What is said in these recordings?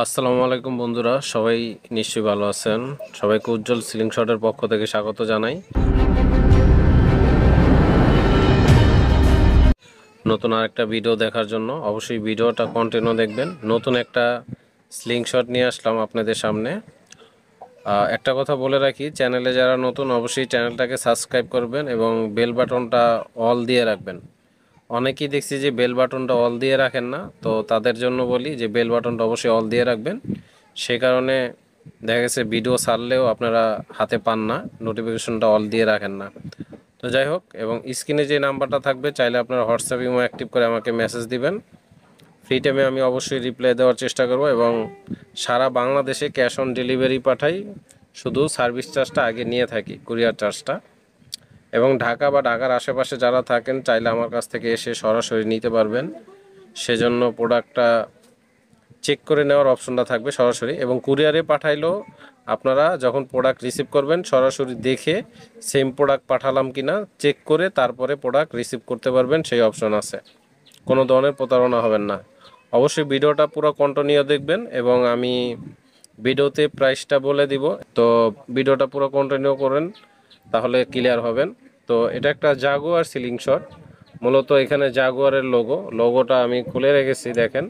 আসসালামু আলাইকুম বন্ধুরা, সবাই নিশ্চয়ই ভালো আছেন। সবাইকে উজ্জ্বল সিলিং শটের পক্ষ থেকে স্বাগত জানাই। নতুন আরেকটা ভিডিও দেখার জন্য অবশ্যই ভিডিওটা কন্টিনিউ দেখবেন। নতুন একটা সিলিং শট নিয়ে আসলাম আপনাদের সামনে। একটা কথা বলে রাখি, চ্যানেলে যারা নতুন অবশ্যই চ্যানেলটাকে সাবস্ক্রাইব করবেন এবং বেল বাটনটা অল দিয়ে রাখবেন। অনেকেই দেখছি যে বেল বাটনটা অল দিয়ে রাখেন না, তো তাদের জন্য বলি যে বেল বাটনটা অবশ্যই অল দিয়ে রাখবেন। সে কারণে দেখা গেছে ভিডিও ছাড়লেও আপনারা হাতে পান না, নোটিফিকেশনটা অল দিয়ে রাখেন না। তো যাই হোক, এবং স্ক্রিনে যে নাম্বারটা থাকবে চাইলে আপনারা হোয়াটসঅ্যাপ ইমো অ্যাক্টিভ করে আমাকে মেসেজ দিবেন। ফ্রি টাইমে আমি অবশ্যই রিপ্লাই দেওয়ার চেষ্টা করব এবং সারা বাংলাদেশে ক্যাশ অন ডেলিভারি পাঠাই, শুধু সার্ভিস চার্জটা আগে নিয়ে থাকি, কুরিয়ার চার্জটা। এবং ঢাকা বা ঢাকার আশেপাশে যারা থাকেন চাইলে আমার কাছ থেকে এসে সরাসরি নিতে পারবেন। সেজন্য প্রোডাক্টটা চেক করে নেওয়ার অপশনটা থাকবে সরাসরি, এবং কুরিয়ারে পাঠাইলেও আপনারা যখন প্রোডাক্ট রিসিভ করবেন সরাসরি দেখে সেম প্রোডাক্ট পাঠালাম কিনা চেক করে তারপরে প্রোডাক্ট রিসিভ করতে পারবেন, সেই অপশন আছে। কোনো ধরনের প্রতারণা হবেন না। অবশ্যই ভিডিওটা পুরো কন্টিনিউ দেখবেন এবং আমি ভিডিওতে প্রাইসটা বলে দিব। তো ভিডিওটা পুরো কন্টিনিউ করেন, তাহলে ক্লিয়ার হবেন। তো এটা একটা জাগুয়ার সিলিং শট। মূলত এখানে জাগুয়ারের লোগোটা আমি খুলে রেখেছি, দেখেন।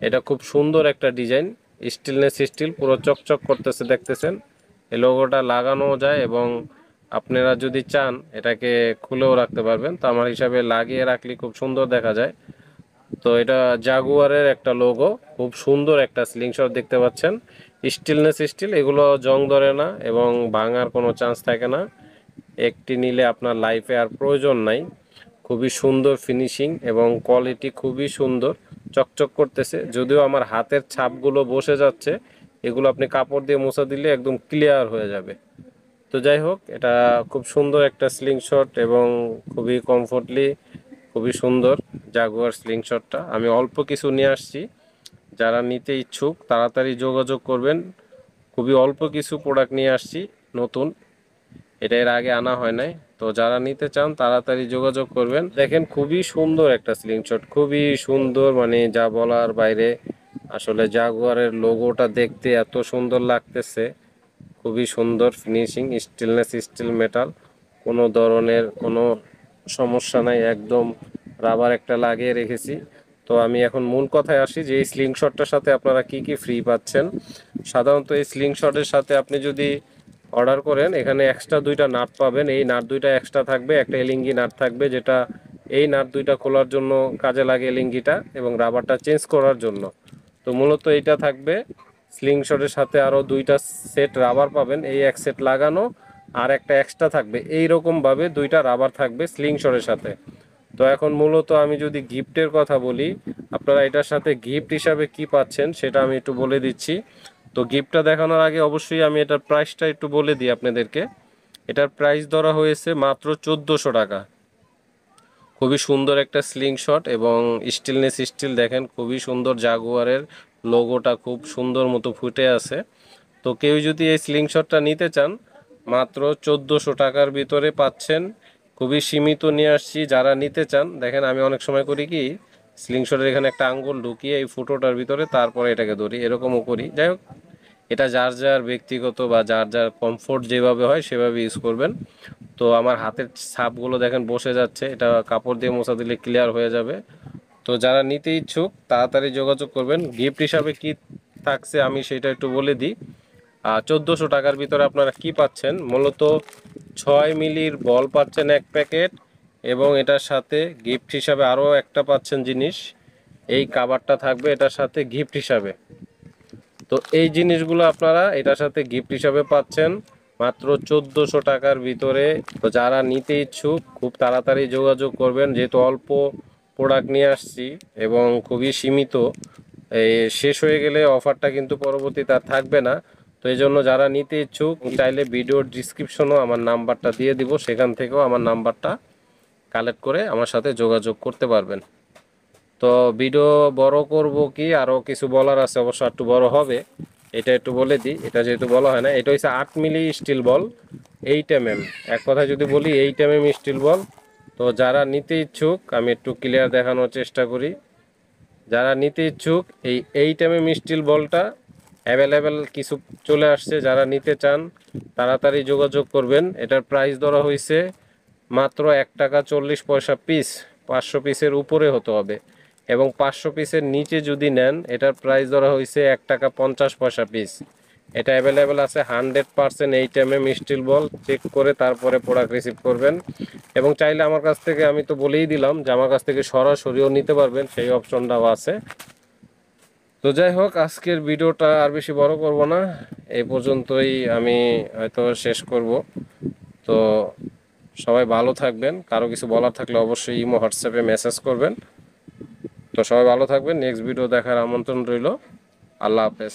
এটা খুব সুন্দর একটা ডিজাইন, স্টিলনেস স্টিল, পুরো চকচক করতেছে, দেখতেছেন। এই লোগোটা লাগানো যায় এবং আপনারা যদি চান এটাকে খুলেও রাখতে পারবেন। তো আমার হিসাবে লাগিয়ে রাখলে খুব সুন্দর দেখা যায়। তো এটা জাগুয়ারের একটা লোগো, খুব সুন্দর একটা সিলিং শট দেখতে পাচ্ছেন। স্টিলনেস স্টিল, এগুলো জং ধরে না এবং ভাঙার কোনো চান্স থাকে না। একটি নিলে আপনার লাইফে আর প্রয়োজন নাই। খুবই সুন্দর ফিনিশিং এবং কোয়ালিটি খুবই সুন্দর, চকচক করতেছে। যদিও আমার হাতের ছাপগুলো বসে যাচ্ছে, এগুলো আপনি কাপড় দিয়ে মোছা দিলে একদম ক্লিয়ার হয়ে যাবে। তো যাই হোক, এটা খুব সুন্দর একটা স্লিং শট এবং খুবই কমফোর্টলি, খুবই সুন্দর জাগুয়ার স্লিং শটটা। আমি অল্প কিছু নিয়ে আসছি, যারা নিতে ইচ্ছুক তাড়াতাড়ি যোগাযোগ করবেন। খুবই অল্প কিছু প্রোডাক্ট নিয়ে আসছি নতুন, এটা এর আগে আনা হয় নাই। তো যারা নিতে চান তাড়াতাড়ি যোগাযোগ করবেন। দেখেন, খুবই সুন্দর একটা স্লিং শট, খুবই সুন্দর, মানে যা বলার বাইরে। আসলে জাগুয়ারের লোগোটা দেখতে এত সুন্দর লাগতেছে, খুবই সুন্দর ফিনিশিং, স্টিলনেস স্টিল মেটাল, কোনো ধরনের কোনো সমস্যা নাই, একদম রাবার একটা লাগিয়ে রেখেছি। তো আমি এখন মূল কথায় আসি যে এই স্লিং শটটার সাথে আপনারা কি কি ফ্রি পাচ্ছেন। সাধারণত এই স্লিং শটের সাথে আপনি যদি অর্ডার করেন, এখানে এক্সট্রা দুইটা নাট পাবেন। এই নাট দুইটা এক্সট্রা থাকবে, একটা এলিঙ্গি নাট থাকবে, যেটা এই নাট দুইটা খোলার জন্য কাজে লাগে এলিঙ্গিটা, এবং রাবারটা চেঞ্জ করার জন্য। তো মূলত এইটা থাকবে। স্লিং শটের সাথে আরও দুইটা সেট রাবার পাবেন, এই এক সেট লাগানো আর একটা এক্সট্রা থাকবে। এই রকমভাবে দুইটা রাবার থাকবে স্লিং শটের সাথে। তো এখন মূলত আমি যদি গিফটের কথা বলি, আপনারা এটার সাথে গিফট হিসাবে কি পাচ্ছেন সেটা আমি একটু বলে দিচ্ছি। তো গিফটটা দেখানোর আগে অবশ্যই আমি এটার প্রাইসটা একটু বলে দিই আপনাদেরকে। এটার প্রাইস ধরা হয়েছে মাত্র 1400 টাকা। খুবই সুন্দর একটা স্লিং শট এবং স্টিলনেস স্টিল, দেখেন খুবই সুন্দর, জাগুয়ারের লোগোটা খুব সুন্দর মতো ফুটে আছে। তো কেউ যদি এই স্লিং শটটা নিতে চান, মাত্র 1400 টাকার ভিতরে পাচ্ছেন। খুবই সীমিত নিয়ে আসছি, যারা নিতে চান। দেখেন, আমি অনেক সময় করি কি, স্লিং শটের এখানে একটা আঙ্গুল ঢুকিয়ে এই ফুটোটার ভিতরে তারপরে এটাকে ধরি, এরকমও করি। যাই হোক, এটা যার যার ব্যক্তিগত বা যার যার কমফোর্ট যেভাবে হয় সেভাবে ইউজ করবেন। তো আমার হাতের ছাপগুলো দেখেন বসে যাচ্ছে, এটা কাপড় দিয়ে মোছা দিলে ক্লিয়ার হয়ে যাবে। তো যারা নিতে ইচ্ছুক তাড়াতাড়ি যোগাযোগ করবেন। গিফট হিসাবে কি থাকছে আমি সেটা একটু বলে দিই। 1400 টাকার ভিতরে আপনারা কি পাচ্ছেন, মূলত 6 মিলির বল পাচ্ছেন এক প্যাকেট, এবং এটার সাথে গিফট হিসাবে আরও একটা পাচ্ছেন জিনিস, এই কাভারটা থাকবে এটার সাথে গিফট হিসাবে। তো এই জিনিসগুলো আপনারা এটার সাথে গিফট হিসাবে পাচ্ছেন মাত্র 1400 টাকার ভিতরে। তো যারা নিতে ইচ্ছুক খুব তাড়াতাড়ি যোগাযোগ করবেন, যেহেতু অল্প প্রোডাক্ট নিয়ে আসছি এবং খুবই সীমিত। এই শেষ হয়ে গেলে অফারটা কিন্তু পরবর্তীতে আর থাকবে না। তো এই জন্য যারা নিতে ইচ্ছুক চাইলে ভিডিওর ডিসক্রিপশনও আমার নাম্বারটা দিয়ে দিব, সেখান থেকেও আমার নাম্বারটা কালেক্ট করে আমার সাথে যোগাযোগ করতে পারবেন। তো ভিডিও বড় করব কি, আরও কিছু বলার আছে, অবশ্য একটু বড় হবে। এটা একটু বলে দিই, এটা যেহেতু বলা হয় না, এটা হচ্ছে 8 মিলি স্টিল বল, 8 mm। এক কথায় যদি বলি 8 mm স্টিল বল। তো যারা নিতে ইচ্ছুক, আমি একটু ক্লিয়ার দেখানোর চেষ্টা করি। যারা নিতে ইচ্ছুক এই 8mm স্টিল বলটা অ্যাভেলেবেল কিছু চলে আসছে, যারা নিতে চান তাড়াতাড়ি যোগাযোগ করবেন। এটার প্রাইস ধরা হয়েছে মাত্র 1 টাকা 40 পয়সা পিস। 500 পিসের উপরে হতে হবে, এবং 500 পিসের নিচে যদি নেন এটার প্রাইস ধরা হয়েছে 1 টাকা 50 পয়সা পিস। এটা অ্যাভেলেবেল আছে 100% 8mm স্টিল বল। চেক করে তারপরে প্রোডাক্ট রিসিভ করবেন, এবং চাইলে আমার কাছ থেকে, আমি তো বলেই দিলাম যে আমার কাছ থেকে সরাসরিও নিতে পারবেন, সেই অপশনটাও আছে। তো যাই হোক, আজকের ভিডিওটা আর বেশি বড় করব না, এই পর্যন্তই আমি হয়তো শেষ করব। তো সবাই ভালো থাকবেন, কারো কিছু বলার থাকলে অবশ্যই ইমো হোয়াটসঅ্যাপে মেসেজ করবেন। তো সবাই ভালো থাকবেন, নেক্সট ভিডিও দেখার আমন্ত্রণ রইল। আল্লাহ হাফেজ।